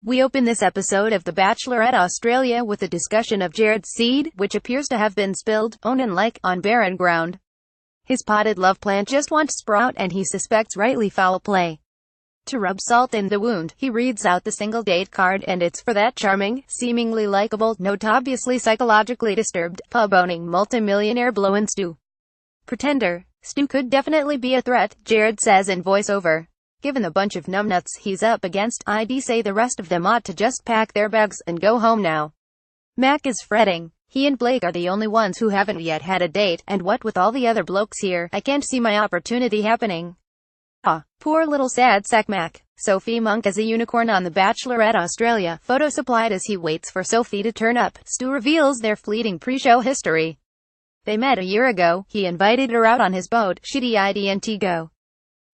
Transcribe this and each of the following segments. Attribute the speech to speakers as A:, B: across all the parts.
A: We open this episode of The Bachelorette Australia with a discussion of Jared's seed, which appears to have been spilled, on barren ground. His potted love plant just won't sprout and he suspects rightly foul play. To rub salt in the wound, he reads out the single date card and it's for that charming, seemingly likable, note obviously psychologically disturbed, pub-owning multimillionaire blowin' Stu. Pretender. Stu could definitely be a threat, Jared says in voiceover. Given the bunch of numbnuts he's up against, I'd say the rest of them ought to just pack their bags and go home now. Mac is fretting. He and Blake are the only ones who haven't yet had a date, and what with all the other blokes here, I can't see my opportunity happening. Ah, poor little sad sack Mac. Sophie Monk as a unicorn on The Bachelorette Australia. Photo supplied as he waits for Sophie to turn up. Stu reveals their fleeting pre-show history. They met a year ago. He invited her out on his boat. She didn't go.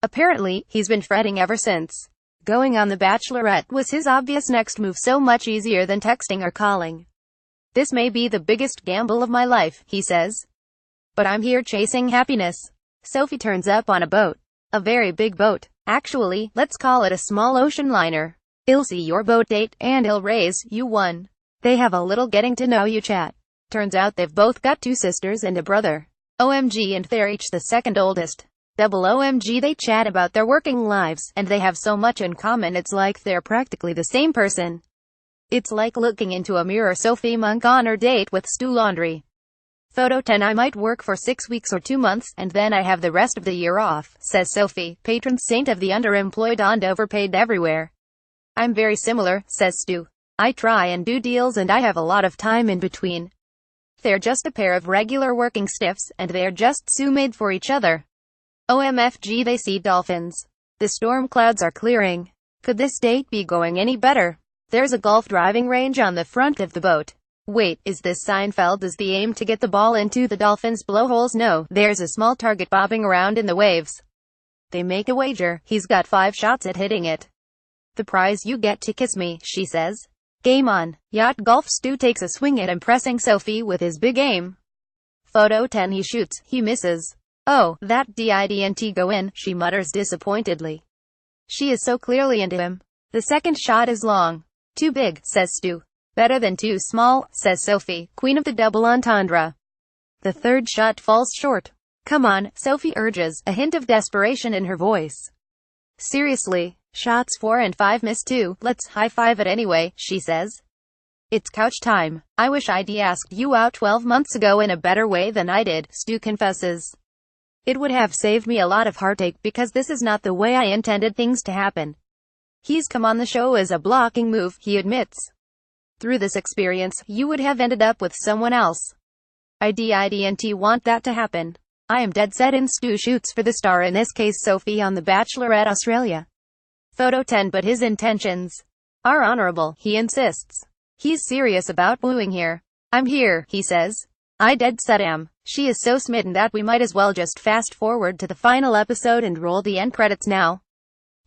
A: Apparently, he's been fretting ever since. Going on The Bachelorette was his obvious next move, so much easier than texting or calling. This may be the biggest gamble of my life, he says. But I'm here chasing happiness. Sophie turns up on a boat. A very big boat. Actually, let's call it a small ocean liner. I'll see your boat date, and I'll raise you one. They have a little getting to know you chat. Turns out they've both got two sisters and a brother. OMG, and they're each the second oldest. Double OMG, they chat about their working lives, and they have so much in common it's like they're practically the same person. It's like looking into a mirror. Sophie Monk on her date with Stu Laundry. Photo 10. I might work for 6 weeks or 2 months, and then I have the rest of the year off, says Sophie, patron saint of the underemployed and overpaid everywhere. I'm very similar, says Stu. I try and do deals and I have a lot of time in between. They're just a pair of regular working stiffs, and they're just made for each other. OMFG, they see dolphins. The storm clouds are clearing. Could this date be going any better? There's a golf driving range on the front of the boat. Wait, is this Seinfeld? Is the aim to get the ball into the dolphins' blowholes? No, there's a small target bobbing around in the waves. They make a wager. He's got 5 shots at hitting it. The prize, you get to kiss me, she says. Game on. Yacht golf. Stu takes a swing at impressing Sophie with his big aim. Photo 10. He shoots. He misses. Oh, that didn't go in, she mutters disappointedly. She is so clearly into him. The second shot is long. Too big, says Stu. Better than too small, says Sophie, queen of the double entendre. The third shot falls short. Come on, Sophie urges, a hint of desperation in her voice. Seriously, shots 4 and 5 miss too. Let's high-five it anyway, she says. It's couch time. I wish I'd asked you out 12 months ago in a better way than I did, Stu confesses. It would have saved me a lot of heartache because this is not the way I intended things to happen. He's come on the show as a blocking move, he admits. Through this experience, you would have ended up with someone else. I didn't want that to happen. I am dead set in. Stu shoots for the star, in this case Sophie on The Bachelorette Australia. Photo 10. But his intentions are honorable, he insists. He's serious about wooing here. I'm here, he says. I dead set am. She is so smitten that we might as well just fast forward to the final episode and roll the end credits now.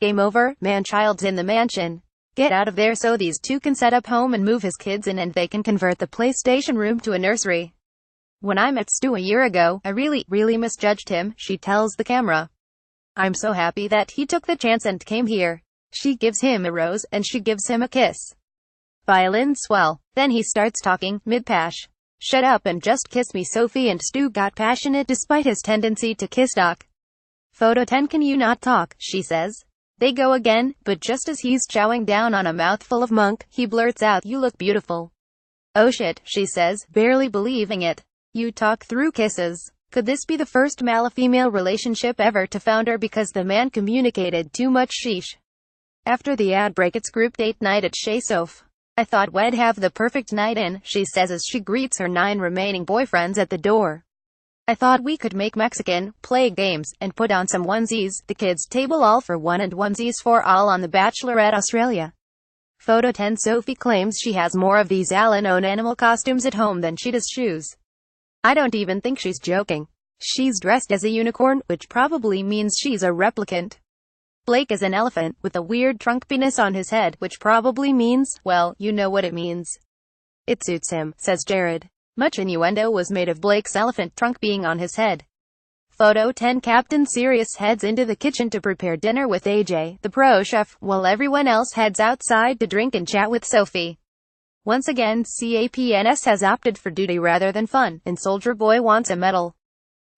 A: Game over. Man-child's in the mansion. Get out of there so these two can set up home and move his kids in, and they can convert the PlayStation room to a nursery. When I met Stu a year ago, I really misjudged him, she tells the camera. I'm so happy that he took the chance and came here. She gives him a rose, and she gives him a kiss. Violin swell. Then he starts talking, mid-pash. Shut up and just kiss me. Sophie and Stu got passionate despite his tendency to kiss talk. Photo 10. Can you not talk, she says. They go again, but just as he's chowing down on a mouthful of Monk, he blurts out, you look beautiful. Oh shit, she says, barely believing it. You talk through kisses. Could this be the first male-female relationship ever to founder because the man communicated too much? Sheesh. After the ad break, it's group date night at Chez Soph. I thought we'd have the perfect night in, she says as she greets her 9 remaining boyfriends at the door. I thought we could make Mexican, play games, and put on some onesies, the kids table all for one and onesies for all on The Bachelorette Australia. Photo 10. Sophie claims she has more of these Alan-owned animal costumes at home than she does shoes. I don't even think she's joking. She's dressed as a unicorn, which probably means she's a replicant. Blake is an elephant, with a weird trunk penis on his head, which probably means, well, you know what it means. It suits him, says Jared. Much innuendo was made of Blake's elephant trunk being on his head. Photo 10. Captain Sirius heads into the kitchen to prepare dinner with AJ, the pro chef, while everyone else heads outside to drink and chat with Sophie. Once again, CAPNS has opted for duty rather than fun, and Soldier Boy wants a medal.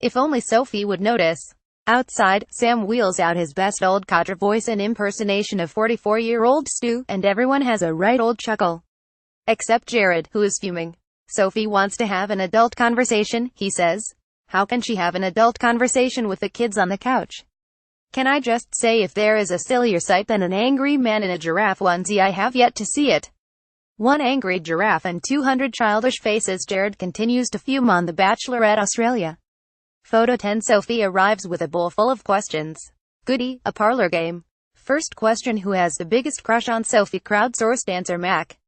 A: If only Sophie would notice. Outside, Sam wheels out his best old codger voice and impersonation of 44-year-old Stu, and everyone has a right old chuckle. Except Jared, who is fuming. Sophie wants to have an adult conversation, he says. How can she have an adult conversation with the kids on the couch? Can I just say, if there is a sillier sight than an angry man in a giraffe onesie, I have yet to see it. One angry giraffe and 200 childish faces. Jared continues to fume on The Bachelorette Australia. Photo 10. Sophie arrives with a bowl full of questions. Goody, a parlor game. First question: who has the biggest crush on Sophie? Crowdsourced answer: Mac.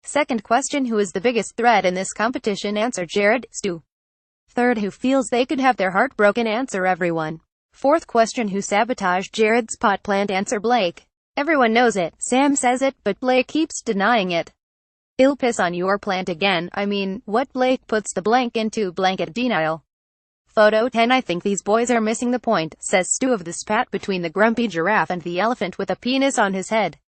A: Second question: who is the biggest threat in this competition? Answer: Jared. Stu. Third: who feels they could have their heart broken? Answer: everyone. Fourth question: who sabotaged Jared's pot plant? Answer: Blake. Everyone knows it. Sam says it, but Blake keeps denying it. He'll piss on your plant again. I mean, what? Blake puts the blank into blanket denial. Photo 10. I think these boys are missing the point, says Stu of the spat between the grumpy giraffe and the elephant with a penis on his head.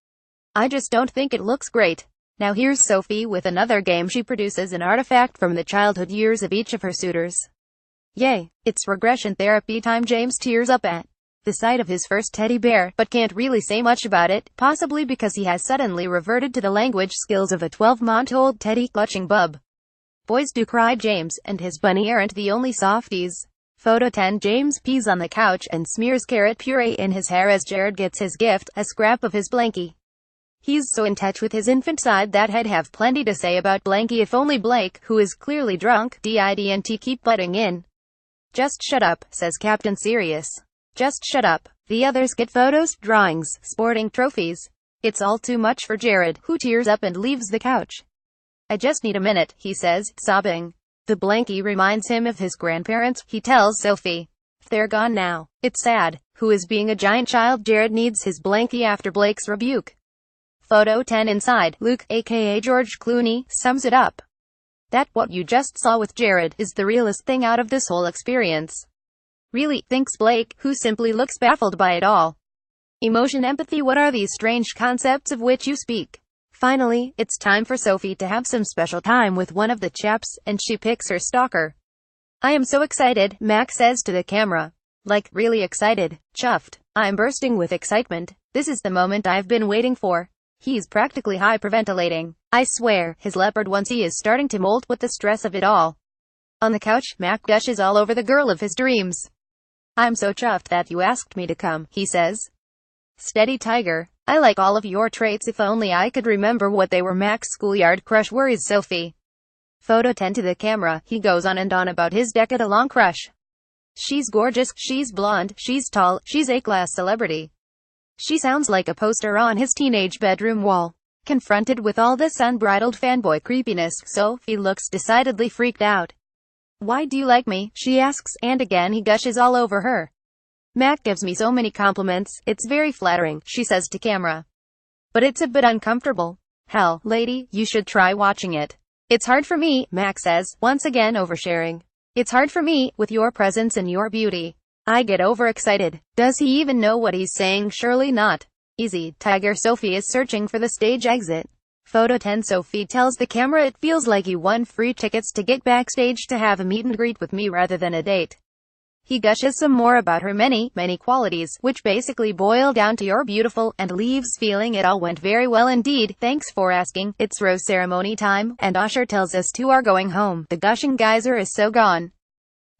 A: I just don't think it looks great. Now here's Sophie with another game. She produces an artifact from the childhood years of each of her suitors. Yay, it's regression therapy time. James tears up at the sight of his first teddy bear, but can't really say much about it, possibly because he has suddenly reverted to the language skills of a 12-month-old teddy clutching bub. Boys do cry. James and his bunny aren't the only softies. Photo 10. James pees on the couch and smears carrot puree in his hair as Jared gets his gift, a scrap of his blankie. He's so in touch with his infant side that he'd have plenty to say about Blanky if only Blake, who is clearly drunk, didn't keep butting in. Just shut up, says Captain Sirius. Just shut up. The others get photos, drawings, sporting trophies. It's all too much for Jared, who tears up and leaves the couch. I just need a minute, he says, sobbing. The Blanky reminds him of his grandparents, he tells Sophie. They're gone now. It's sad. Who is being a giant child? Jared needs his Blanky after Blake's rebuke. Photo 10. Inside, Luke, aka George Clooney, sums it up. That what you just saw with Jared is the realest thing out of this whole experience. Really, thinks Blake, who simply looks baffled by it all. Emotion, empathy, what are these strange concepts of which you speak? Finally, it's time for Sophie to have some special time with one of the chaps, and she picks her stalker. I am so excited, Mac says to the camera. Like, really excited, chuffed. I'm bursting with excitement. This is the moment I've been waiting for. He's practically hyperventilating. I swear, his leopard onesie is starting to molt with the stress of it all. On the couch, Mac gushes all over the girl of his dreams. I'm so chuffed that you asked me to come, he says. Steady tiger. I like all of your traits. If only I could remember what they were. Mac's schoolyard crush worries Sophie. Photo 10. To the camera, he goes on and on about his decade-long crush. She's gorgeous, she's blonde, she's tall, she's a class celebrity. She sounds like a poster on his teenage bedroom wall. Confronted with all this unbridled fanboy creepiness, Sophie looks decidedly freaked out. Why do you like me? She asks, and again he gushes all over her. Mac gives me so many compliments, it's very flattering, she says to camera. But it's a bit uncomfortable. Hell, lady, you should try watching it. It's hard for me, Mac says, once again oversharing. It's hard for me, with your presence and your beauty. I get overexcited. Does he even know what he's saying? Surely not. Easy, tiger. Sophie is searching for the stage exit. Photo 10. Sophie tells the camera it feels like he won free tickets to get backstage to have a meet and greet with me rather than a date. He gushes some more about her many qualities, which basically boil down to "you're beautiful," and leaves feeling it all went very well indeed. Thanks for asking. It's rose ceremony time, and Usher tells us two are going home. The gushing geyser is so gone.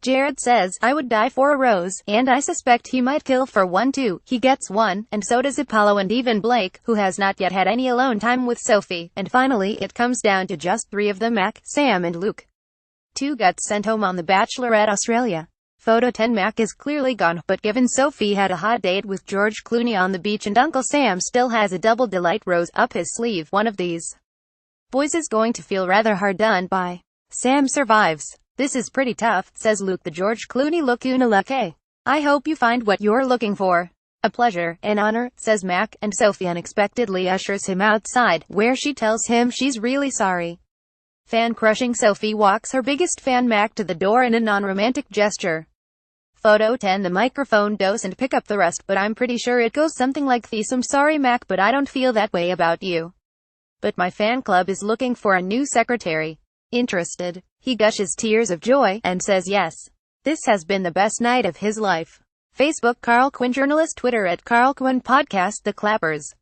A: Jared says, I would die for a rose, and I suspect he might kill for one too. He gets one, and so does Apollo and even Blake, who has not yet had any alone time with Sophie. And finally, it comes down to just three of them: Mac, Sam and Luke. Two got sent home on The Bachelorette Australia. Photo 10. Mac is clearly gone, but given Sophie had a hot date with George Clooney on the beach and Uncle Sam still has a double delight rose up his sleeve, one of these boys is going to feel rather hard done by. Sam survives. This is pretty tough, says Luke, the George Clooney look. Unalake. I hope you find what you're looking for. A pleasure, an honor, says Mac, and Sophie unexpectedly ushers him outside, where she tells him she's really sorry. Fan-crushing Sophie walks her biggest fan Mac to the door in a non-romantic gesture. Photo 10 The microphone doesn't pick up the rest, but I'm pretty sure it goes something like this. I'm sorry Mac, but I don't feel that way about you. But my fan club is looking for a new secretary. Interested? He gushes tears of joy, and says yes. This has been the best night of his life. Facebook Carl Quinn Journalist Twitter @Carl Quinn Podcast The Clappers